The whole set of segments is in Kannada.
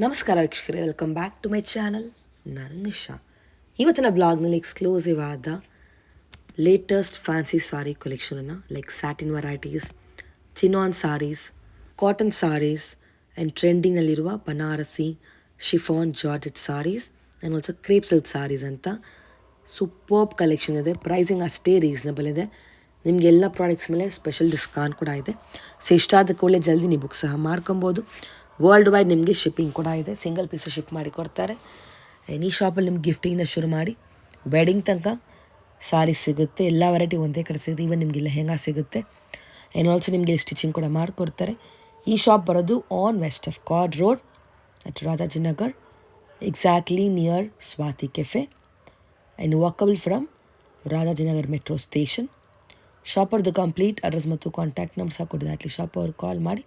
ನಮಸ್ಕಾರ ವೀಕ್ಷಕರೇ, welcome back to my channel. ನಾನು ನಿಶಾ. ಇವತ್ತಿನ ಬ್ಲಾಗ್ನಲ್ಲಿ ಎಕ್ಸ್ಕ್ಲೂಸಿವ್ ಆದ ಲೇಟೆಸ್ಟ್ ಫ್ಯಾನ್ಸಿ ಸಾರಿ ಕಲೆಕ್ಷನನ್ನು like satin varieties, chinon sarees, cotton sarees and ಟ್ರೆಂಡಿಂಗಲ್ಲಿರುವ Banarasi, chiffon, georgette sarees and also crepe silk sarees ಅಂತ ಸೂಪರ್ಬ್ ಕಲೆಕ್ಷನ್ ಇದೆ. ಪ್ರೈಸಿಂಗ್ ಅಷ್ಟೇ ರೀಸನಬಲ್ ಇದೆ. ನಿಮಗೆ ಎಲ್ಲ ಪ್ರಾಡಕ್ಟ್ಸ್ ಮೇಲೆ ಸ್ಪೆಷಲ್ ಡಿಸ್ಕೌಂಟ್ ಕೂಡ ಇದೆ. ಸೊ ಇಷ್ಟಾದ ಕೂಡಲೇ ಜಲ್ದಿ ನೀವು ಬುಕ್ ಸಹ ಮಾಡ್ಕೊಬೋದು. ವರ್ಲ್ಡ್ ವೈಡ್ ನಿಮಗೆ ಶಿಪ್ಪಿಂಗ್ ಕೂಡ ಇದೆ. ಸಿಂಗಲ್ ಪೀಸು ಶಿಪ್ ಮಾಡಿ ಕೊಡ್ತಾರೆ. ಈ ಶಾಪಲ್ಲಿ ನಿಮ್ಗೆ ಗಿಫ್ಟಿಂದ ಶುರು ಮಾಡಿ ವೆಡ್ಡಿಂಗ್ ತನಕ ಸಾರೀಸ್ ಸಿಗುತ್ತೆ. ಎಲ್ಲ ವೆರೈಟಿ ಒಂದೇ ಕಡೆ ಸಿಗುತ್ತೆ. ಈವನ್ ನಿಮಗೆ ಲೆಹೆಂಗಾ ಸಿಗುತ್ತೆ. ಆ್ಯಂಡ್ ಆಲ್ಸೋ ನಿಮಗೆ ಸ್ಟಿಚಿಂಗ್ ಕೂಡ ಮಾಡಿಕೊಡ್ತಾರೆ. ಈ ಶಾಪ್ ಬರೋದು on West of Chord Road at Rajajinagar, exactly near Swathi cafe and walkable from Rajajinagar metro station. ಶಾಪರ್ದು ಕಂಪ್ಲೀಟ್ ಅಡ್ರೆಸ್ ಮತ್ತು ಕಾಂಟ್ಯಾಕ್ಟ್ ನಂಬರ್ ಸಹ ಕೊಟ್ಟಿದೆ. ಅಟ್ಲಿ ಶಾಪ್ ಅವ್ರಿಗೆ ಕಾಲ್ ಮಾಡಿ.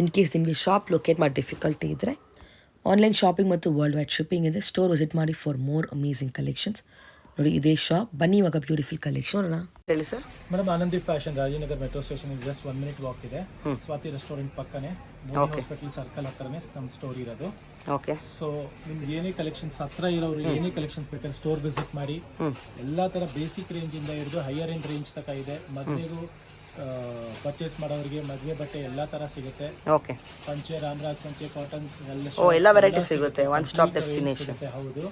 ಇನ್ ಕೇಸ್ ನಿಮಗೆ ಶಾಪ್ ಲೊಕೇಟ್ ಮಾಡಿ ಡಿಫಿಕಲ್ಟಿ ಇದ್ದರೆ ಆನ್ಲೈನ್ ಶಾಪಿಂಗ್ ಮತ್ತು ವರ್ಲ್ಡ್ ವೈಡ್ ಶಿಪ್ಪಿಂಗ್ ಇದೆ. ಸ್ಟೋರ್ ವಿಸಿಟ್ ಮಾಡಿ ಫಾರ್ ಮೋರ್ ಅಮೇಸಿಂಗ್ ಕಲೆಕ್ಷನ್ಸ್. ನೋಡಿ, ಇದೇ ಶಾಪ್. ಬನ್ನಿ ಇವಾಗ ಬ್ಯೂಟಿಫುಲ್ ಕಲೆಕ್ಷನ್ ನೋಡೋಣ. ಹೇಳಿ sir. Madam, Anandi fashion, ರಾಜನಗರ್ metro station just 1 minute walk ಇದೆ. ಸ್ವಾತಿ ರೆಸ್ಟೋರೆಂಟ್ ಪಕ್ಕನೆ, ಹಾಸ್ಪಿಟಲ್ ಸರ್ಕಲ್ ಹತ್ರನೇ ನಮ್ಮ ಸ್ಟೋರ್ ಇರೋದು. ಓಕೆ. ಸೊ ನಿಮ್ಗೆ ಏನೇ ಕಲೆಕ್ಷನ್ಸ್ ಹತ್ರ ಇರೋರು ಏನೇ ಕಲೆಕ್ಷನ್ಸ್ ಬೇಕಾದ್ರೆ ಸ್ಟೋರ್ ವಿಸಿಟ್ ಮಾಡಿ. ಎಲ್ಲಾ ತರ ಬೇಸಿಕ್ ರೇಂಜ್ ಇಂದ ಹಿಡಿದು ಹೈಯರ್ ಎಂಡ್ ರೇಂಜ್ ತನಕ ಇದೆ. ಮದುವೆಗೂ ಪರ್ಚೇಸ್ ಮಾಡೋರಿಗೆ ಮದುವೆ ಬಟ್ಟೆ ಎಲ್ಲಾ ತರ ಸಿಗುತ್ತೆ. ಓಕೆ. ಪಂಚೆ, ರಾಮರಾಜ್ ಪಂಚೆ, ಕಾಟನ್ ಎಲ್ಲ ವೆರೈಟಿ ಸಿಗುತ್ತೆ. One stop destination. ಹೌದು.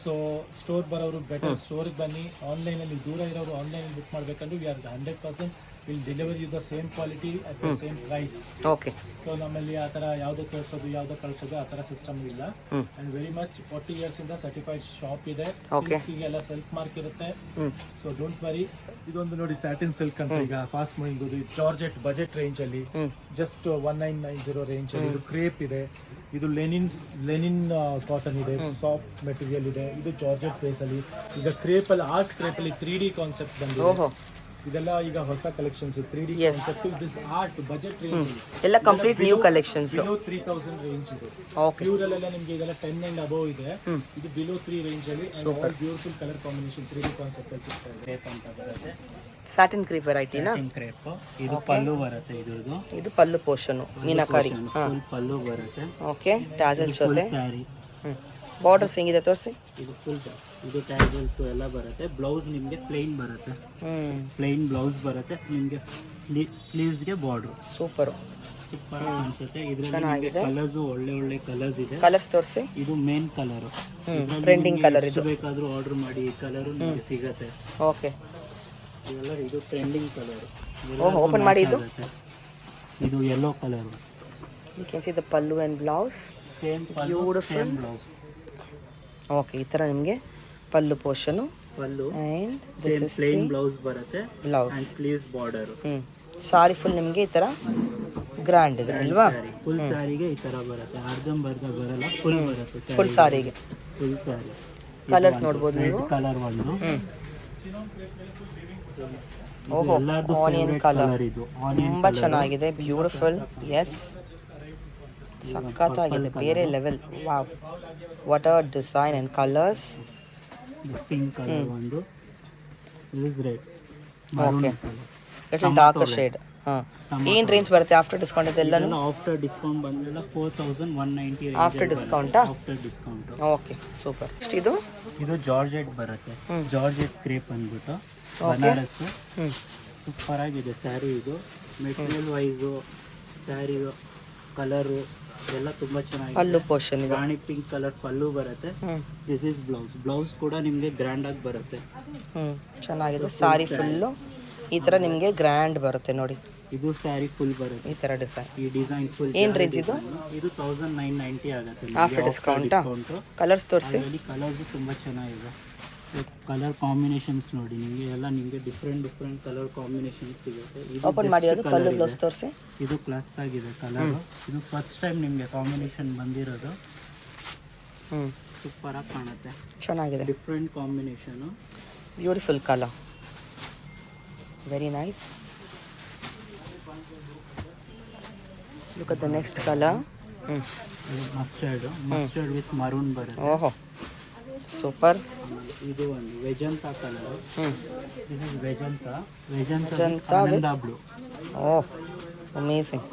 ಸೊ ಸ್ಟೋರ್ ಬರೋರು ಬೆಟರ್ ಸ್ಟೋರಿಗೆ ಬನ್ನಿ. ಆನ್ಲೈನಲ್ಲಿ ದೂರ ಇರೋರು ಆನ್ಲೈನ್ ಬುಕ್ ಮಾಡಬೇಕಂದ್ರೆ we are 100% will deliver you the same quality at the same price. Okay. So ನಮ್ಮಲ್ಲಿ ಆ ಥರ ಯಾವುದೋ ತೋರಿಸೋದು ಯಾವುದೋ ಕಳಿಸೋದು ಆ ಥರ ಸಿಸ್ಟಮ್ ಇಲ್ಲ. ಆ್ಯಂಡ್ ವೆರಿ ಮಚ್ 40 years ಇಂದ ಸರ್ಟಿಫೈಡ್ ಶಾಪ್ ಇದೆ. ಎಲ್ಲ ಸೆಲ್ಫ್ ಮಾರ್ಕ್ ಇರುತ್ತೆ. So don't worry. ಇದೊಂದು ನೋಡಿ, ಸ್ಯಾಟಿನ್ ಸಿಲ್ಕ್ ಅಂತ ಈಗ ಫಾಸ್ಟ್ ಮೂವಿಂಗ್. ಇದು ಜಾರ್ಜೆಟ್ ಬಜೆಟ್ ರೇಂಜ್ ಅಲ್ಲಿ ಜಸ್ಟ್ 1990 ರೇಂಜ್ ಅಲ್ಲಿ. ಇದು ಕ್ರೇಪ್ ಇದೆ. ಇದು ಲೆನಿನ್ ಕಾಟನ್ ಇದೆ. ಸಾಫ್ಟ್ ಮೆಟೀರಿಯಲ್ ಇದೆ. ಇದು ಜಾರ್ಜೆಟ್ ಬೇಸ್ ಅಲ್ಲಿ. ಈಗ ಕ್ರೇಪ್ ಅಲ್ಲಿ, ಆರ್ಟ್ ಕ್ರೇಪ್ ಅಲ್ಲಿ 3D ಕಾನ್ಸೆಪ್ಟ್ ಬಂದಿದೆ. ಇದೆಲ್ಲ ಈಗ ಹೊಸ collections 3D concept. This art budget range ಎಲ್ಲ complete new collections. Below 3000 range ಇದೆ. ಪ್ಯೂರ್ ಅಲ್ಲೆಲ್ಲ ನಿಮಗೆ ಇದೆಲ್ಲ 10 and above ಇದೆ. ಇದು ಬಿಲೋ 3 ರೇಂಜ್ ಅಲ್ಲಿ beautiful colour combination 3D concept ಅಲ್ಲಿ ಸಿಗ್ತಾ ಇದೆ. ಕ್ರೇಪ್ ಅಂತ ಬರುತ್ತೆ. ಸ್ಯಾಟಿನ್ ಕ್ರೇಪ್ ವೆರೈಟಿನಾ? ಕ್ರೇಪ್. ಇದು ಪಲ್ಲು ಬರುತ್ತೆ. ಇದು ಪಲ್ಲು ಪೋರ್ಷನ್ ಮೀನಾಕಾರಿ. ಫುಲ್ ಪಲ್ಲು ಬರುತ್ತೆ. ಓಕೆ. ಟ್ಯಾಸಲ್ಸ್ ಜೊತೆ ಸ್ಯಾರಿ. ಬಾರ್ಡರ್ಸ್ ಹೆಂಗಿದೆ ತೋರಿಸಿ. ಇದು ಫುಲ್ ಇದು ಟ್ಯಾಸಲ್ಸ್ ಎಲ್ಲ ಬರುತ್ತೆ. ಬ್ಲೌಸ್ ನಿಮಗೆ ಪ್ಲೇನ್ ಬರುತ್ತೆ. ಪ್ಲೇನ್ ಬ್ಲೌಸ್ ಬರುತ್ತೆ ನಿಮಗೆ. ಸ್ಲೀವ್ಸ್ಗೆ ಬಾರ್ಡರ್. ಸೂಪರ್ ಅನ್ಸುತ್ತೆ. ಇದ್ರಲ್ಲಿ ಕಲರ್ಸ್ ಒಳ್ಳೆ ಕಲರ್ಸ್ ಇದೆ. ಕಲರ್ಸ್ ತೋರಿಸಿ. ಇದು ಮೇನ್ ಕಲರ್, ಟ್ರೆಂಡಿಂಗ್ ಕಲರ್. ಇದು ಬೇಕಾದ್ರೂ ಆರ್ಡರ್ ಮಾಡಿ. ಈ ಕಲರ್ ನಿಮಗೆ ಸಿಗುತ್ತೆ. ಓಕೆ. ಇದೆಲ್ಲ ಇದು ಟ್ರೆಂಡಿಂಗ್ ಕಲರ್. ಓಪನ್ ಮಾಡಿ. ಇದು yellow colour. You can see the pallu and blouse. Same pallu same blouse. Okay. ಈ ತರ ನಿಮಗೆ pallu portion, pallu and same plain blouse ಬರುತ್ತೆ. Blouse and sleeves border. Sari full ನಿಮಗೆ ಈ ತರ ಗ್ರ್ಯಾಂಡ್ ಇದೆ ಅಲ್ವಾ? ಫುಲ್ ಸಾರಿಗೆ ಈ ತರ ಬರುತ್ತೆ. ಅರ್ಧಂಬರ್ಧ ಬರಲ್ಲ, ಫುಲ್ ಬರುತ್ತೆ. ಫುಲ್ ಸಾರಿಗೆ ಫುಲ್ ಸಾರಿ. ಕಲರ್ಸ್ ನೋಡಬಹುದು ನೀವು. ಕಲರ್ ಒಂದು. ಓಹೋ, ಆನಿಯನ್ ಕಲರ್. ಇದು ತುಂಬಾ ಚೆನ್ನಾಗಿದೆ. ಬ್ಯೂಟಿಫುಲ್. ಎಸ್, ಸಖತ್ತಾಗಿದೆ. ಬೇರೆ level. Wow, what are design and colours. Pink colour ಒಂದು. Is red. Okay. Little dark shade. ಏನು ರೇಂಜ್ ಬರುತ್ತೆ ಆಫ್ಟರ್ ಡಿಸ್ಕೌಂಟ್? ಇದೆಲ್ಲ ಆಫ್ಟರ್ ಡಿಸ್ಕೌಂಟ್ ಬಂದಿಲ್ಲ 4190 ರೇಂಜ್. ಆಫ್ಟರ್ ಡಿಸ್ಕೌಂಟಾ? After discount. Okay, super. ಇದು ಜಾರ್ಜೆಟ್ ಬರುತ್ತೆ. ಜಾರ್ಜೆಟ್ ಕ್ರೇಪ್ ಅಂದ್ಬಿಟ್ಟು ಬನಾರಸ್. ಸೂಪರ್ ಆಗಿದೆ ಸ್ಯಾರಿ. ಇದು ಮೆಟೀರಿಯಲ್ ವೈಸು, ಸ್ಯಾರಿ ಕಲರು ಎಲ್ಲ ತುಂಬಾ ಚೆನ್ನಾಗಿದೆ. ಪಲ್ಲು ಪೋರ್ಷನ್ ಇದೆ. ರಾಣಿ ಪಿಂಕ್ ಕಲರ್ ಪಲ್ಲು ಬರುತ್ತೆ. This is blouse. ಬ್ಲೌಸ್ ಕೂಡ ನಿಮಗೆ ಗ್ರ್ಯಾಂಡ್ ಆಗಿ ಬರುತ್ತೆ. ಚೆನ್ನಾಗಿದೆ. ಸಾರಿ ಫುಲ್ಲು ಈ ತರ ನಿಮಗೆ ಗ್ರ್ಯಾಂಡ್ ಬರುತ್ತೆ ನೋಡಿ. ಇದು ಸ್ಯಾರಿ ಫುಲ್ ಬರುತ್ತೆ ಈ ತರ ಡಿಸೈನ್. ಈ ಡಿಸೈನ್ ಫುಲ್. ಏನು ರೇಂಜ್ ಇದು? ಇದು 1990 ಆಗುತ್ತೆ ಆಫ್ಟರ್ ಡಿಸ್ಕೌಂಟ್. ಕಲರ್ಸ್ ತೋರಿಸಿ. ಕಲರ್ಸ್ ತುಂಬಾ ಚೆನ್ನಾಗಿದೆ. ಕಲರ್ ಕಾಂಬಿನೇಷನ್ಸ್ ನೋಡಿ. ನಿಮಗೆ ಎಲ್ಲ ನಿಮಗೆ ಡಿಫ್ರೆಂಟ್ ಕಲರ್ ಕಾಂಬಿನೇಷನ್ಸ್ ಸಿಗುತ್ತೆ. ಓಪನ್ ಮಾಡಿ. ಅದು ಪಲ್ಲು ಬ್ಲೌಸ್ ತೋರಿಸಿ. ಇದು ಕ್ಲಾಸ್ ಆಗಿದೆ ಕಲರ್. ಇದು ಫಸ್ಟ್ ಟೈಮ್ ನಿಮಗೆ ಕಾಂಬಿನೇಷನ್ ಬಂದಿರೋದು. ಸೂಪರ್ ಆಗಿ ಕಾಣುತ್ತೆ. ಚೆನ್ನಾಗಿದೆ. Different combination. Beautiful colour. Very nice. Look at the next colour. Mustard with maroon ಬರುತ್ತೆ. ಓಹೋ, ಸೂಪರ್. ಇದು ಒಂದು magenta colour. This is magenta with blue. Oh, amazing.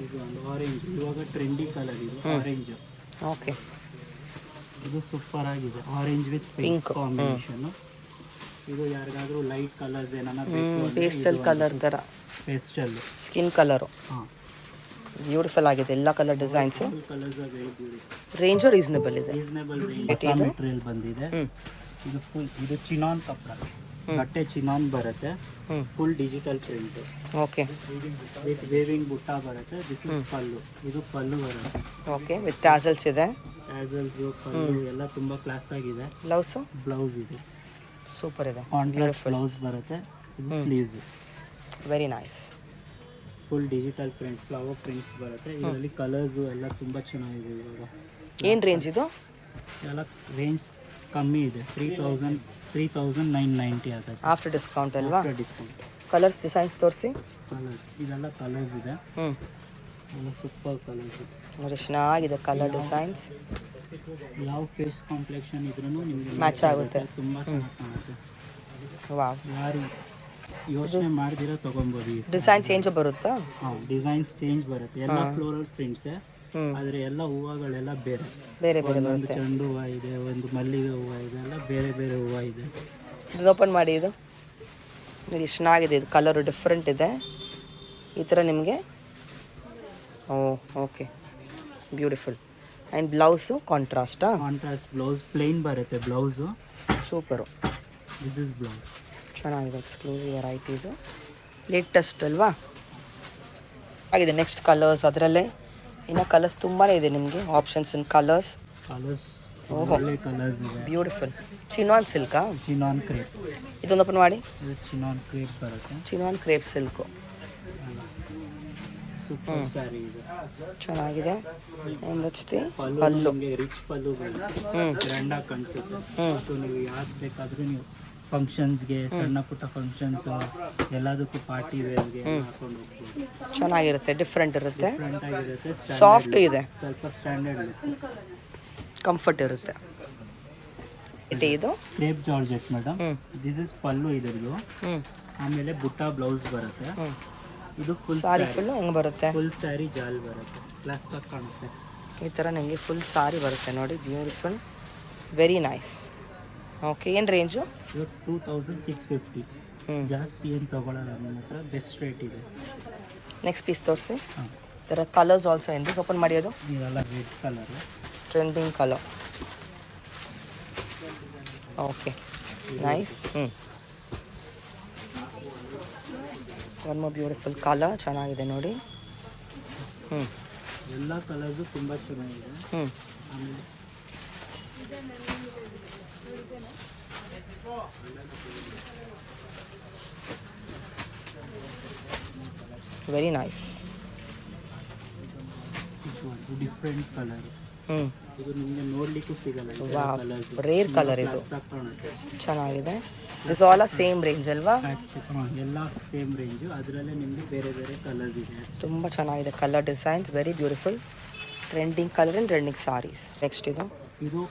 ಇದು ಒಂದು ಆರೆಂಜ್, ಇವಾಗ ಟ್ರೆಂಡಿ ಕಲರ್ ಇದು ಆರೆಂಜ್. ಓಕೆ, ಇದು ಸೂಪರ್ ಆಗಿದೆ, ಆರೆಂಜ್ ವಿತ್ ಪಿಂಕ್ ಕಾಂಬಿನೇಷನ್. ಇದು ಯಾರಿಗಾದ್ರೂ ಲೈಟ್ ಕಲರ್ಸ್ ಏನಾರ ಬೇಕು, ಪೇಸ್ಟಲ್ ಕಲರ್ ಥರ, ಪೇಸ್ಟಲ್ ಸ್ಕಿನ್ ಕಲರು. ಹಾಂ, ಬ್ಯೂಟಿಫುಲ್ ಆಗಿದೆ ಎಲ್ಲ colour designs. Colours very beautiful. Range reasonable ಇದೆ. ರೀಸನೇಬಲ್ ರೇಂಜ್ ಮೆಟೀರಿಯಲ್ ಬಂದಿದೆ. ಇದು ಫುಲ್ ಇದು ಚಿನಾನ್ ಕಪಡ, ಬಟ್ಟೆ ಚಿನಾನ್ ಬರುತ್ತೆ, full digital print. Okay, with waving ಬುಟ್ಟ ಬರುತ್ತೆ. ದಿಸ್ ಇಸ್ ಪಲ್ಲು, ಇದು ಪಲ್ಲು ಬರುತ್ತೆ. ಓಕೆ, ವಿತ್ ಟ್ಯಾಸಲ್ಸ್ ಇದೆ, ಟ್ಯಾಸಲ್ಸ್ ಪಲ್ಲು ಎಲ್ಲ ತುಂಬಾ ಕ್ಲಾಸ್ ಆಗಿದೆ. ಬ್ಲೌಸು ಬ್ಲೌಸ್ ಇದೆ, ಸೂಪರ್ ಇದೆ, ಕಾಂಟ್ರಾಸ್ಟ್ ಬ್ಲೌಸ್ ಬರುತ್ತೆ. ಇದು sleeves, very nice. Full digital print, flower prints ಬರುತ್ತೆ. ಇದರಲ್ಲಿ ಕಲರ್ಸು ಎಲ್ಲ ತುಂಬ ಚೆನ್ನಾಗಿದೆ. ಇವಾಗ ಏನು ರೇಂಜ್ ಇದು? ಎಲ್ಲ ರೇಂಜ್ ಕಮ್ಮಿ ಇದೆ, 3,990 ಆಗುತ್ತೆ ಆಫ್ಟರ್ ಡಿಸ್ಕೌಂಟ್ ಅಲ್ವಾ? ಡಿಸ್ಕೌಂಟ್. ಕಲರ್ಸ್ ಡಿಸೈನ್ಸ್ ತೋರಿಸಿ. ಕಲರ್ಸ್ ಇದೆಲ್ಲ ಕಲರ್ಸ್ ಇದೆ, ಎಲ್ಲ ಸೂಪರ್ ಕಲರ್ಸ್. ನೋಡಿ ಚೆನ್ನಾಗಿದೆ ಕಲರ್ ಡಿಸೈನ್ಸ್. ಯಾವ ಫೇಸ್ ಕಾಂಪ್ಲೆಕ್ಷನ್ ಇದ್ರೂ ನಿಮಗೆ ಮ್ಯಾಚ್ ಆಗುತ್ತೆ, ತುಂಬ ಚೆನ್ನಾಗಿ ಕಾಣುತ್ತೆ. ವಾವ್. ಯಾರು ಯೋಚನೆ ಮಾಡ್ದಿರ ತೊಗೊಬೋದು. ಡಿಸೈನ್ ಚೇಂಜ್ ಬರುತ್ತಾ? ಹಾಂ, ಡಿಸೈನ್ಸ್ ಚೇಂಜ್ ಬರುತ್ತೆ. ಎಲ್ಲ ಫ್ಲೋರಲ್ ಪ್ರಿಂಟ್ಸೇ, ಆದರೆ ಎಲ್ಲ ಹೂವುಗಳೆಲ್ಲ ಬೇರೆ ಬೇರೆ ಬೇರೆ ಒಂದು ಬರುತ್ತೆ. ಚೆಂಡು ಹೂವು ಇದೆ, ಒಂದು ಮಲ್ಲಿಗೆ ಹೂವು ಇದೆ, ಎಲ್ಲ ಬೇರೆ ಬೇರೆ ಹೂವು ಇದೆ. ಇದು ಓಪನ್ ಮಾಡಿ. ಇದು ನೋಡಿ ಚೆನ್ನಾಗಿದೆ, ಇದು ಕಲರು ಡಿಫ್ರೆಂಟ್ ಇದೆ. ಈ ಥರ ನಿಮಗೆ, ಓಕೆ, ಬ್ಯೂಟಿಫುಲ್. ಆ್ಯಂಡ್ ಬ್ಲೌಸು ಕಾಂಟ್ರಾಸ್ಟಾ? ಕಾಂಟ್ರಾಸ್ಟ್ ಬ್ಲೌಸ್, ಪ್ಲೇನ್ ಬರುತ್ತೆ blouse. Super, this is blouse. ಚೆನ್ನಾಗಿದೆ, ಎಕ್ಸ್ಕ್ಲೂಸಿವ್ ವೆರೈಟೀಸು, ಲೇಟೆಸ್ಟ್ ಅಲ್ವಾ? ಆಗಿದೆ. ನೆಕ್ಸ್ಟ್ ಕಲರ್ಸ್, ಅದರಲ್ಲೇ ಇನ್ನು ಕಲರ್ಸ್ ತುಂಬಾ ಇದೆ ನಿಮಗೆ, ಆಪ್ಷನ್ಸ್ ಇನ್ ಕಲರ್ಸ್. ಒಳ್ಳೆ ಕಲರ್ಸ್ ಇದೆ. ಬ್ಯೂಟಿಫುಲ್. ಚಿನಾನ್ ಸಿಲ್ಕಾ? Chinon crepe. ಇದೊಂದು ಓಪನ್ ಮಾಡಿ. ಇದು ಚಿನಾನ್ ಕ್ರೇಪ್ ಬರುತ್ತೆ. Chinon crepe silk super sari ಇದೆ, ಚೆನ್ನಾಗಿದೆ. ಪಲ್ಲು ನಿಮಗೆ ರಿಚ್ ಪಲ್ಲು ಬರುತ್ತೆ, ಗ್ರ್ಯಾಂಡಾಗಿ ಕಾಣಿಸುತ್ತೆ. ಸೊ ನೀವು ಯಾವ್ದು ಬೇಕಾದರೂ ನೀವು ಫಂಕ್ಷನ್ಸ್ಗೆ, ಸಣ್ಣ ಪುಟ್ಟ ಫಂಕ್ಷನ್ಸ್ ಎಲ್ಲದಕ್ಕೂ ಪಾರ್ಟಿ ವೇರ್ಗೆ ಹಾಕೊಂಡು ಹೋಗ್ಬೋದು. ಚೆನ್ನಾಗಿರುತ್ತೆ, ಡಿಫ್ರೆಂಟ್ ಇರುತ್ತೆ, ಡಿಫ್ರೆಂಟ್ ಆಗಿರುತ್ತೆ, ಸಾಫ್ಟ್ ಇದೆ, ಸ್ವಲ್ಪ ಸ್ಟ್ಯಾಂಡರ್ಡ್ ಲುಕ್, ಕಂಫರ್ಟ್ ಇರುತ್ತೆ. ಇದು crepe georgette madam. This is ಪಲ್ಲು ಇದರದು. ಆಮೇಲೆ ಬುಟ್ಟ ಬ್ಲೌಸ್ ಬರುತ್ತೆ. ಇದು ಫುಲ್ ಸಾರಿ ಫುಲ್ಲು ಹೆಂಗೆ ಬರುತ್ತೆ? ಫುಲ್ ಸ್ಯಾರಿ ಜಾಲ್ ಬರುತ್ತೆ, ಕ್ಲಾಸ್ ಆಗಿ ಕಾಣುತ್ತೆ. ಈ ಥರ ನಿಮಗೆ ಫುಲ್ ಸಾರಿ ಬರುತ್ತೆ ನೋಡಿ, ಬ್ಯೂಟಿಫುಲ್, ವೆರಿ ನೈಸ್. ಓಕೆ, ಏನು ರೇಂಜು? ಇದು 2,650. ಜಾಸ್ತಿ ಏನು ತೊಗೊಳ್ಳಲ್ಲ ನಿಮ್ಮ ಹತ್ರ, ಬೆಸ್ಟ್ ರೇಟ್ ಇದೆ. ನೆಕ್ಸ್ಟ್ ಪೀಸ್ ತೋರಿಸಿ. ಹಾಂ, ಇದರ ಕಲರ್ಸ್ ಆಲ್ಸೋ ಎಂದು ಓಪನ್ ಮಾಡಿಯೋದು. ಇದೆಲ್ಲ red colour, trending colour. Okay, nice. One more beautiful colour, ಚೆನ್ನಾಗಿದೆ ನೋಡಿ. ಎಲ್ಲ ಕಲರ್ಸು ತುಂಬ ಚೆನ್ನಾಗಿದೆ. ಆಮೇಲೆ ವೆರಿ ನೈಸ್. ಇದು ಡಿಫ್ರೆಂಟ್ ಕಲರ್. ಇದು ನಿಮಗೆ ನೋಡಲಿಕ್ಕೂ ಸಿಗಲ್ಲ. ರೇರ್ ಕಲರ್ ಇದು, ಚೆನ್ನಾಗಿದೆ. ದಿಸ್ ಆಲ್ ಸೇಮ್ ರೇಂಜ್ ಅಲ್ವಾ? ಎಲ್ಲ ಸೇಮ್ ರೇಂಜು, ಅದರಲ್ಲೇ ನಿಮಗೆ ಬೇರೆ ಬೇರೆ ಕಲರ್ಸ್ ಇದೆ. ತುಂಬ ಚೆನ್ನಾಗಿದೆ colour designs, very beautiful, trending colour and trending saris. Next ಇದು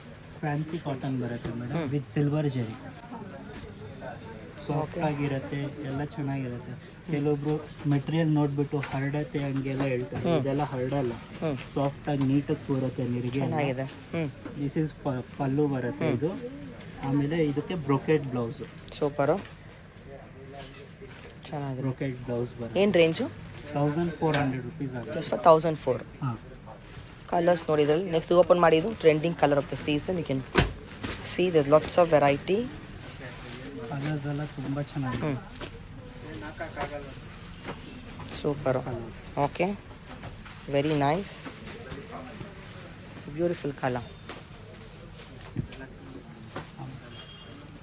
ಫ್ಯಾನ್ಸಿ ಕಾಟನ್ ಬರುತ್ತೆ madam, with silver zari. Soft ಆಗಿರುತ್ತೆ, ಎಲ್ಲ ಚೆನ್ನಾಗಿರುತ್ತೆ. ಕೆಲವೊಬ್ರು ಮೆಟೀರಿಯಲ್ ನೋಡ್ಬಿಟ್ಟು ಹರಡತ್ತೆ ಹಂಗೆಲ್ಲ ಹೇಳ್ತಾರೆ, ಇದೆಲ್ಲ ಹರಡಲ್ಲ, ಸಾಫ್ಟ್ ಆಗಿ ನೀಟಾಗಿ ಕೂರುತ್ತೆ ನೀರಿಗೆ. ಚೆನ್ನಾಗಿದೆ. ದಿಸ್ ಇಸ್ ಪಲ್ಲು ಬರುತ್ತೆ ಇದು. ಆಮೇಲೆ ಇದಕ್ಕೆ ಬ್ರೊಕೆಟ್ ಬ್ಲೌಸು. ಸೂಪರು, ಚೆನ್ನಾಗಿದೆ. ಬ್ರೊಕೆಟ್ ಬ್ಲೌಸ್ ಬರುತ್ತೆ. ಏನು ರೇಂಜು? 1,400 ರುಪೀಸ್ ಆಗುತ್ತೆ. Just for 1,400. ಹಾಂ, ಕಲರ್ಸ್ ನೋಡಿದ್ರಲ್ಲಿ. ನೆಕ್ಸ್ಟ್ ಓಪನ್ ಮಾಡಿದ್ದು trending colour of the season. You can see the lots of variety. Colours ಎಲ್ಲ ತುಂಬ ಚೆನ್ನಾಗಿದೆ. Super, okay, very nice, beautiful colour.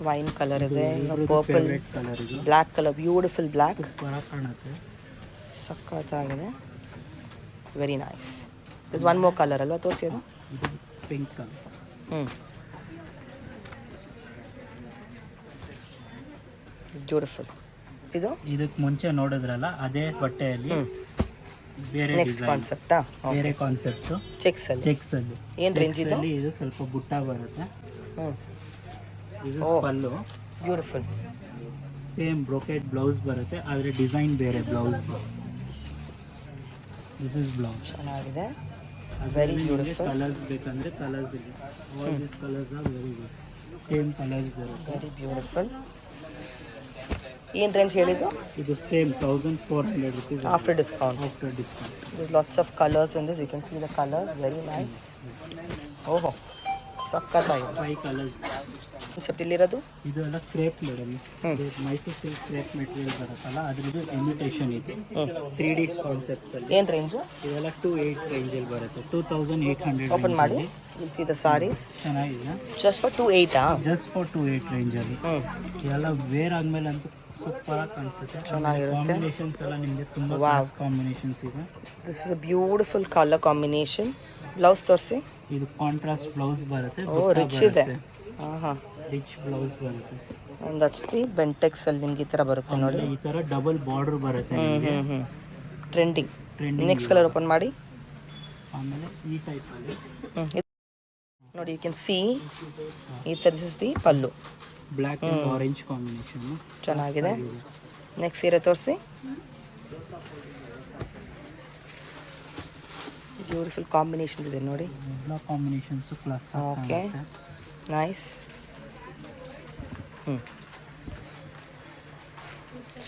Wine colour ಇದೆ, ಪರ್ಪಲ್, ಕಲರ್ ಇದು ಬ್ಲ್ಯಾಕ್ ಕಲರ್, ಬ್ಯೂಟಿಫುಲ್ ಬ್ಲ್ಯಾಕ್, ಕಾಣುತ್ತೆ, ಸಖತ್ತಾಗಿದೆ, very nice. This one more colour ಅಲ್ವಾ ತೋರಿಸಿದ್ದು? ಇದು ಪಿಂಕ್ ಕಲರ್. ಬ್ಯೂಟಿಫುಲ್. ಇದು ಇದಕ್ಕೆ ಮುಂಚೆ ನೋಡಿದ್ರಲ್ಲ ಅದೇ ಬಟ್ಟೆಯಲ್ಲಿ ಬೇರೆ ನೆಕ್ಸ್ಟ್ ಕಾನ್ಸೆಪ್ಟಾ? ಬೇರೆ ಕಾನ್ಸೆಪ್ಟ್. ಚೆಕ್ಸ್ ಅಲ್ಲಿ ಏನು ರೇಂಜ್ ಇದು? ಇದು ಸ್ವಲ್ಪ ಬುಟ್ಟ ಬರುತ್ತೆ. ಇದು ಪಲ್ಲು, ಬ್ಯೂಟಿಫುಲ್, ಸೇಮ್ ಬ್ರೊಕೆಟ್ ಬ್ಲೌಸ್ ಬರುತ್ತೆ, ಆದರೆ ಡಿಸೈನ್ ಬೇರೆ ಬ್ಲೌಸ್. This is blouse. ಚೆನ್ನಾಗಿದೆ, ವೆರಿ ಬ್ಯೂಟಿಫುಲ್, ಕಲರ್ಸ್ ಬೇಕಂದ್ರೆ ಕಲರ್ಸ್ ಇದೆ. All this colours are very good. Same colours ಬರುತ್ತೆ. Very beautiful. ಏನು ರೇಂಜ್ ಹೇಳಿದ್ದು? ಇದು same 1400 rupees after discount. after discount. There's lots of colors in this. You can see the colors, very nice. ಓಹೋ, ಸಕ್ಕತ್ತಾಗಿದೆ. 5 ಕಲರ್ಸ್. ಕಾನ್ಸೆಪ್ಟ್ ಇಲ್ಲಿರೋದು ಇದೆಲ್ಲ crepe madam. Mysuru silk crepe material ಬರುತ್ತಲ್ಲ ಅದ್ರದ್ದು ಇಮಿಟೇಷನ್ ಇದೆ. 3D ಕಾನ್ಸೆಪ್ಟ್ಸ್ ಅಲ್ಲಿ. ಏನು ರೇಂಜು? ಇದೆಲ್ಲ 2,800 ರೇಂಜಲ್ಲಿ ಬರುತ್ತೆ. 2,800. ಓಪನ್ ಮಾಡಿ, ವಿಲ್ ಸಿ ದ ಸಾರೀಸ್. ಚೆನ್ನಾಗಿದೆ. ಜಸ್ಟ್ ಫಾರ್ 2,800 ಜಸ್ಟ್ ಫಾರ್ 2,800 ರೇಂಜಲ್ಲಿ. ಇದೆಲ್ಲ ವೇರ್ ಆದ್ಮೇಲೆ ಅಂತೂ ಸೂಪರ್ ಆಗಿ ಕಾಣಿಸುತ್ತೆ. ಚೆನ್ನಾಗಿರುತ್ತೆ. ಕಾಂಬಿನೇಷನ್ಸ್ ಎಲ್ಲ ನಿಮಗೆ ತುಂಬಾ ಕಾಂಬಿನೇಷನ್ಸ್ ಇದೆ. This is a beautiful colour combination. Blouse ತೋರಿಸಿ. ಇದು ಕಾಂಟ್ರಾಸ್ಟ್ ಬ್ಲೌಸ್ ಬರುತ್ತೆ. ಓ, ರಿಚ್ ಇದೆ. ಹಾಂ, ರಿಚ್ ಬ್ಲೌಸ್ ಬರುತ್ತೆ. ಒಂದು ಹಚ್ತಿ ಬೆಂಟೆಕ್ಸ್ ಅಲ್ಲಿ ನಿಮ್ಗೆ ಈ ಥರ ಬರುತ್ತೆ ನೋಡಿ. ಈ ತರ ಡಬಲ್ ಬಾರ್ಡರ್ ಬರುತ್ತೆ ನಿಮಗೆ. ಟ್ರೆಂಡಿಂಗ್. ನೆಕ್ಸ್ಟ್ ಕಲರ್ ಓಪನ್ ಮಾಡಿ. ಆಮೇಲೆ ಈ ಟೈಪ್ ಅಲ್ಲಿ ನೋಡಿ, ಯು ಕ್ಯಾನ್ ಸಿ ಈ ಥರ ಇಸ್ ದಿ ಪಲ್ಲು. ಬ್ಲ್ಯಾಕ್ ಅಂಡ್ ಆರೆಂಜ್ ಕಾಂಬಿನೇಷನ್ ಚೆನ್ನಾಗಿದೆ. ನೆಕ್ಸ್ಟ್ ಸೀರೆ ತೋರಿಸಿ. ಬ್ಯೂಟಿಫುಲ್ ಕಾಂಬಿನೇಷನ್ಸ್ ಇದೆ ನೋಡಿ. ಎಲ್ಲ combinations plus. Okay, nice.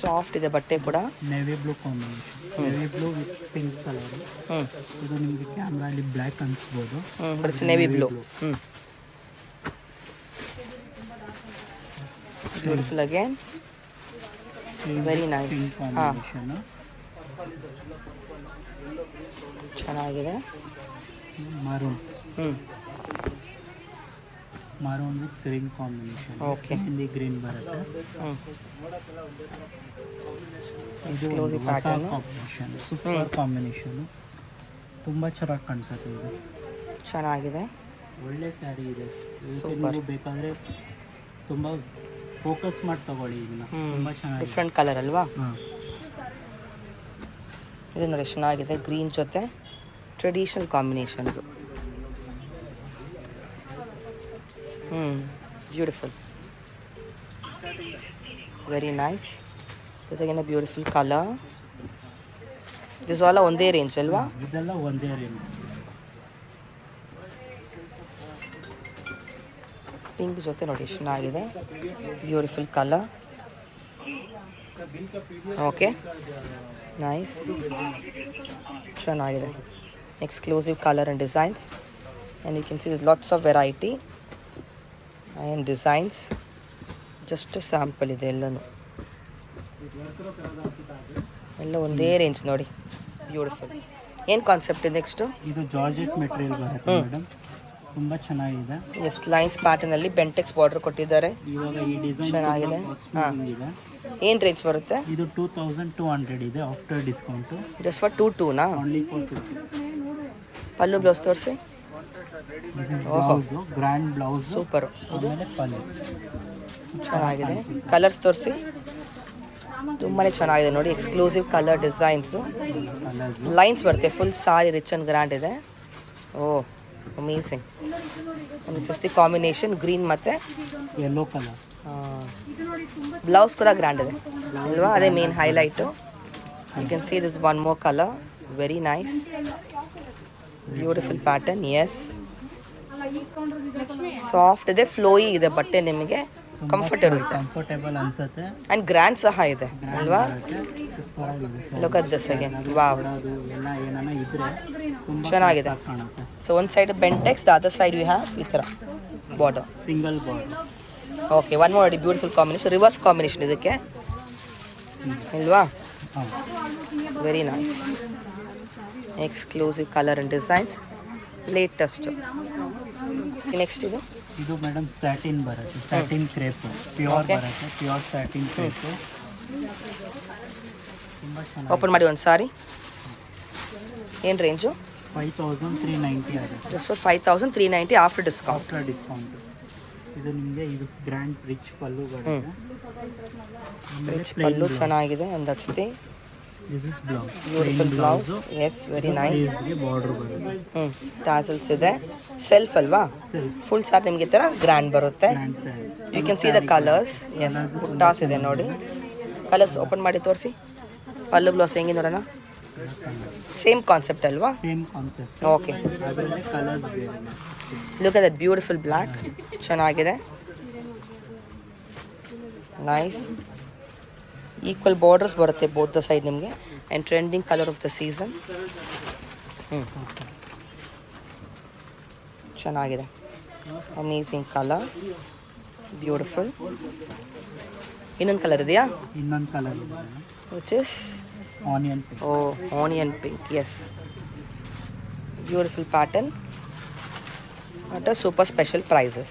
Soft ಇದೆ ಬಟ್ಟೆ ಕೂಡ. Navy blue combination. Navy blue with pink colour. ಇದು ನಿಮಗೆ ಕ್ಯಾಮ್ರಾಲಿ ಬ್ಲ್ಯಾಕ್ ಅನ್ಸ್ಬೋದು. But it's navy blue. Beautiful again, very nice. ಹಾಂ, ಚೆನ್ನಾಗಿದೆ. Maroon. Maroon with green combination. Okay, ಹಿಂದಿ ಗ್ರೀನ್ ಬರುತ್ತೆ. ಇದು slowly pattern. Combination, super combination. ತುಂಬ ಚೆನ್ನಾಗಿ ಕಾಣಿಸುತ್ತೆ. ಇದು ಚೆನ್ನಾಗಿದೆ, ಒಳ್ಳೆ ಸ್ಯಾರಿ ಇದೆ. ಸೂಪರ್. ನೀವು ಬೇಕಾದರೆ ತುಂಬ ಫೋಕಸ್ ಮಾಡಿ ತಗೊಳ್ಳಿ. ಇದನ್ನ ತುಂಬ ಚೆನ್ನಾಗಿದೆ. ಡಿಫ್ರೆಂಟ್ ಕಲರ್ ಅಲ್ವಾ? ಹಾಂ, ಇದು ನೋಡಿ ಚೆನ್ನಾಗಿದೆ. ಗ್ರೀನ್ ಜೊತೆ ಟ್ರೆಡಿಷನಲ್ ಕಾಂಬಿನೇಷನ್ ಇದು. Beautiful, very nice. This again a beautiful colour. This all ಒಂದೇ ರೇಂಜ್ ಅಲ್ವಾ? ಇದೆಲ್ಲ ಒಂದೇ ರೇಂಜ್. ಪಿಂಕ್ ಜೊತೆ ನೋಡಿ ಚೆನ್ನಾಗಿದೆ. Beautiful colour. ಓಕೆ, ನೈಸ್, ಚೆನ್ನಾಗಿದೆ. Exclusive colour and designs. And you can see lots of variety and designs. Just sample ಇದೆ ಎಲ್ಲನೂ. ಎಲ್ಲ ಒಂದೇ ರೇಂಜ್ ನೋಡಿ. ಬ್ಯೂಟಿಫುಲ್. ಏನು ಕಾನ್ಸೆಪ್ಟ್ ಇದೆ ನೆಕ್ಸ್ಟು? ಇದು ಜಾರ್ಜೆಟ್ ಮೆಟೀರಿಯಲ್ ಬರುತ್ತೆ ಮೇಡಮ್. ತುಂಬ ಚೆನ್ನಾಗಿದೆ. ಎಸ್, ಲೈನ್ಸ್ ಪ್ಯಾಟರ್ನ್ ಅಲ್ಲಿ ಬೆಂಟೆಕ್ಸ್ ಬಾರ್ಡರ್ ಕೊಟ್ಟಿದ್ದಾರೆ. ಇವಾಗ ಈ ಡಿಸೈನ್ ಚೆನ್ನಾಗಿದೆ. ಹಾಂ, ಇದೆ. ಏನು ರೇಂಜ್ ಬರುತ್ತೆ? ಇದು 2,200 ಇದೆ ಆಫ್ಟರ್ ಡಿಸ್ಕೌಂಟು. ಜಸ್ಟ್ ಫಾರ್ 2,200ನಾ? Only for 2,200. ಪಲ್ಲು ಬ್ಲೌಸ್ ತೋರಿಸಿ. This is blouse, grand blouse. Super. ಆಮೇಲೆ ಪಲ್ಲು ಚೆನ್ನಾಗಿದೆ. ಕಲರ್ಸ್ ತೋರಿಸಿ. ತುಂಬಾ ಚೆನ್ನಾಗಿದೆ ನೋಡಿ. Exclusive colour designs. Colours. Lines ಬರುತ್ತೆ. Full sari rich and grand ಇದೆ. Oh, amazing. This is the combination green ಮತ್ತು ಯೆಲ್ಲೋ ಕಲರ್. ಬ್ಲೌಸ್ ಕೂಡ ಗ್ರ್ಯಾಂಡ್ ಇದೆ ಅಲ್ವಾ? ಅದೇ main highlight. You can see this one more colour. Very nice, beautiful pattern. S, soft ಇದೆ, ಫ್ಲೋಯಿ ಇದೆ ಬಟ್ಟೆ. ನಿಮಗೆ ಕಂಫರ್ಟ್ ಇರುತ್ತೆ, ಕಂಫರ್ಟೇಬಲ್ ಅನ್ಸುತ್ತೆ. ಆ್ಯಂಡ್ ಗ್ರ್ಯಾಂಡ್ ಸಹ ಇದೆ ಅಲ್ವಾ? ಸೂಪರ್ ಆಗಿದೆ. Look at this again. Wow, ಎಲ್ಲ ಏನಾನ ಇದ್ರೆ ತುಂಬ ಚೆನ್ನಾಗಿದೆ. ಕಾಣುತ್ತೆ. ಸೊ ಒಂದು side Bentex, the other side you have ಈ ಥರ border. Single border. Okay, one more beautiful combination. Reverse combination ಇದಕ್ಕೆ ಇಲ್ವಾ? ಹಾಂ, very nice. Exclusive colour and designs. Latest. Next ಇದು ಮೇಡಮ್ ಸ್ಯಾಟಿನ್ ಬರುತ್ತೆ. ಸ್ಯಾಟಿನ್ ಕ್ರೇಪ್ ಪ್ಯೂರ್ ಬರುತ್ತೆ. Pure satin crepe. ತುಂಬ ಚೆನ್ನಾಗಿ. ಓಪನ್ ಮಾಡಿ ಒಂದು ಸಾರಿ. ಏನು ರೇಂಜು? 5,390 ಆಗುತ್ತೆ. Just for 5,390 after discount. After discount. ಇದು ನಿಮಗೆ ಇದು ಗ್ರ್ಯಾಂಡ್ ರಿಚ್ ಪಲ್ಲು ಬರುತ್ತೆ. ರಿಚ್ ಪಲ್ಲು ಚೆನ್ನಾಗಿದೆ. ಒಂದು ಹಚ್ತಿ. This is blouse. Beautiful blouse. Yes, very nice. Border ಬರುತ್ತೆ. ಟಾಸಲ್ಸ್ ಇದೆ. ಸೆಲ್ಫ್ ಅಲ್ವಾ? ಫುಲ್ ಸಾರಿ ನಿಮಗೆ ಈ ಥರ ಗ್ರ್ಯಾಂಡ್ ಬರುತ್ತೆ. You can see the colours. Yes, ಬುಟ್ಟಾಸ್ ಇದೆ ನೋಡಿ. ಕಲರ್ಸ್ ಓಪನ್ ಮಾಡಿ ತೋರಿಸಿ. ಪಲ್ಲು ಬ್ಲೌಸ್ ಹೆಂಗೆ ನೋಡೋಣ. ಸೇಮ್ ಕಾನ್ಸೆಪ್ಟ್ ಅಲ್ವಾ? Same concept. ಓಕೆ, ಅದರಲ್ಲೇ ಕಲರ್ಸ್ ಬೇರೆ. Look at that beautiful black. ಚೆನ್ನಾಗಿದೆ, ನೈಸ್. ಈಕ್ವಲ್ ಬಾರ್ಡರ್ಸ್ ಬರುತ್ತೆ ಬೋತ್ ದ ಸೈಡ್ ನಿಮಗೆ. And trending colour of the season. ಚೆನ್ನಾಗಿದೆ, ಅಮೇಝಿಂಗ್ ಕಲರ್, ಬ್ಯೂಟಿಫುಲ್. ಇನ್ನೊಂದು ಕಲರ್ ಇದೆಯಾ? ಇನ್ನೊಂದು ಕಲರ್ ಇದೆ, which is onion pink. Onion pink. Yes, beautiful pattern at a super special prices.